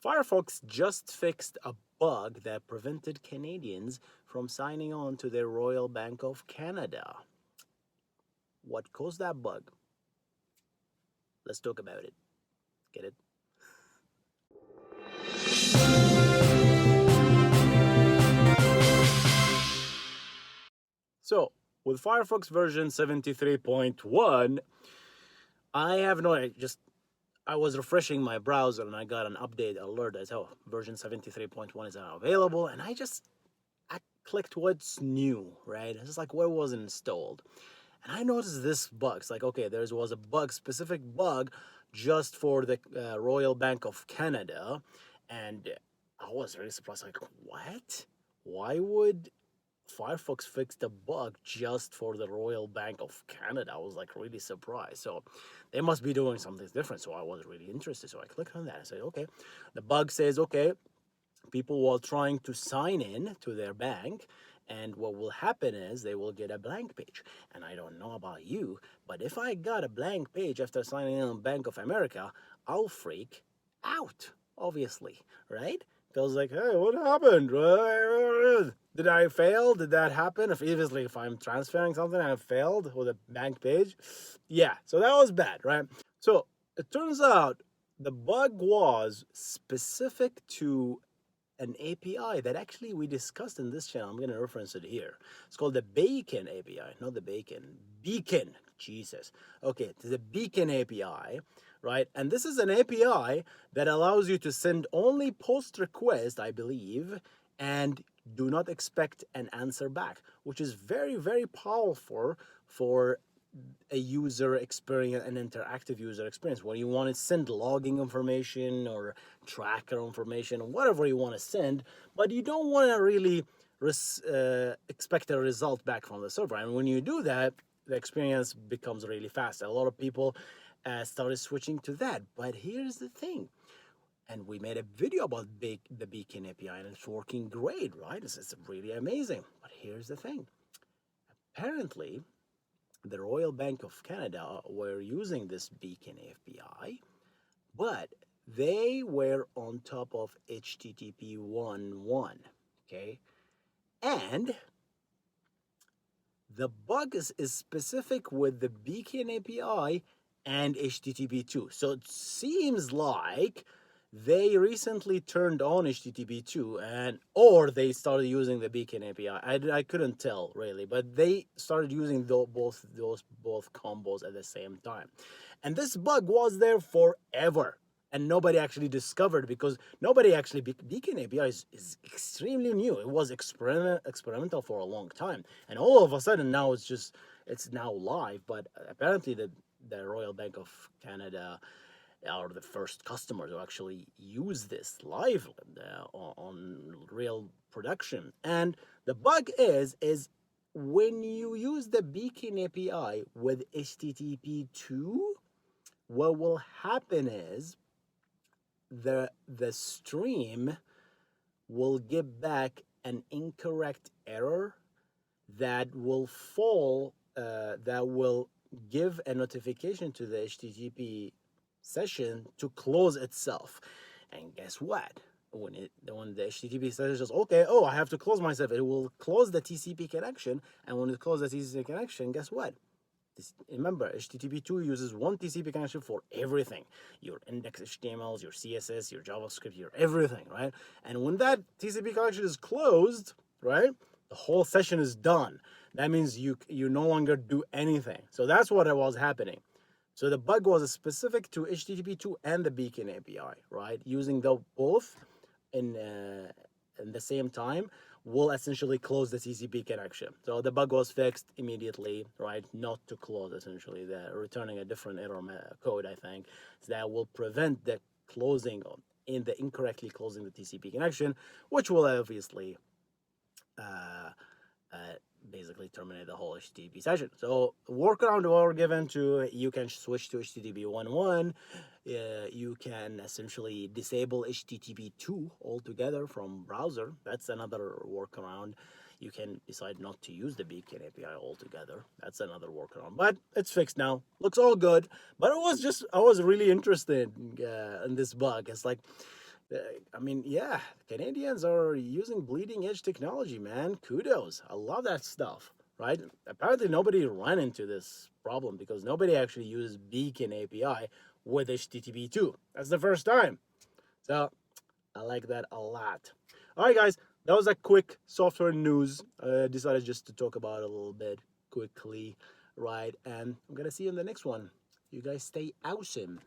Firefox just fixed a bug that prevented Canadians from signing on to the Royal Bank of Canada. What caused that bug? Let's talk about it. Get it? So, with Firefox version 73.1, I have no just I was refreshing my browser and I got an update alert that version 73.1 is now available, and I clicked what's new, right? It's just like what was installed. And I noticed this bug. It's like, okay, there was a bug, specific bug, just for the Royal Bank of Canada. And I was really surprised. Like, what? Why would Firefox fix the bug just for the Royal Bank of Canada? I was like really surprised. So they must be doing something different. So I was really interested. So I clicked on that. I said, okay. The bug says, okay, people were trying to sign in to their bank, and what will happen is they will get a blank page. And I don't know about you, but if I got a blank page after signing in on Bank of America, I'll freak out, obviously, right? Because like, hey, what happened? Did I fail? Did that happen? If obviously if I'm transferring something and I failed with a bank page, yeah. So that was bad, right? So it turns out the bug was specific to an API that actually we discussed in this channel. I'm going to reference it here. It's called the Bacon API, not the Bacon. Beacon. Jesus. Okay, it's the Beacon API, right? And this is an API that allows you to send only post request, I believe, and do not expect an answer back, which is very, very powerful for a user experience, an interactive user experience, when you want to send logging information or tracker information, whatever you want to send, but you don't want to really expect a result back from the server. And when you do that, the experience becomes really fast. A lot of people started switching to that. But here's the thing, and we made a video about the Beacon API, and it's working great, right? It's really amazing. But here's the thing. Apparently, the Royal Bank of Canada were using this Beacon API, but they were on top of HTTP 1.1, okay? And the bug is specific with the Beacon API and HTTP 2. So it seems like they recently turned on HTTP 2 or they started using the Beacon API. I couldn't tell really, but they started using both combos at the same time. And this bug was there forever. And nobody actually discovered, because nobody actually Beacon API is extremely new. It was experimental for a long time, and all of a sudden now it's now live. But apparently the Royal Bank of Canada are the first customers who actually use this live on real production. And the bug is when you use the Beacon API with HTTP2, what will happen is the stream will give back an incorrect error that will that will give a notification to the HTTP session to close itself. And guess what? When the HTTP session says, okay, I have to close myself, it will close the TCP connection. And when it closes the TCP connection, guess what? Remember, HTTP2 uses one TCP connection for everything. Your index HTMLs, your CSS, your JavaScript, your everything, right? And when that TCP connection is closed, right, the whole session is done. That means you no longer do anything. So that's what was happening. So the bug was specific to HTTP2 and the Beacon API, right? Using the both in the same time will essentially close the TCP connection. So the bug was fixed immediately, right? Not to close, essentially, returning a different error code, I think, so that will prevent the closing in the incorrectly closing the TCP connection, which will obviously basically terminate the whole HTTP session. So workaround were given to, you can switch to HTTP 1.1. You can essentially disable HTTP 2 altogether from browser. That's another workaround. You can decide not to use the Beacon API altogether. That's another workaround. But it's fixed now. Looks all good. But I was really interested in this bug. It's like, I mean, yeah, Canadians are using bleeding edge technology, man. Kudos. I love that stuff, right? Apparently, nobody ran into this problem because nobody actually uses Beacon API with HTTP2. That's the first time. So I like that a lot. All right, guys, that was a quick software news. I decided just to talk about it a little bit quickly, right? And I'm going to see you in the next one. You guys stay awesome.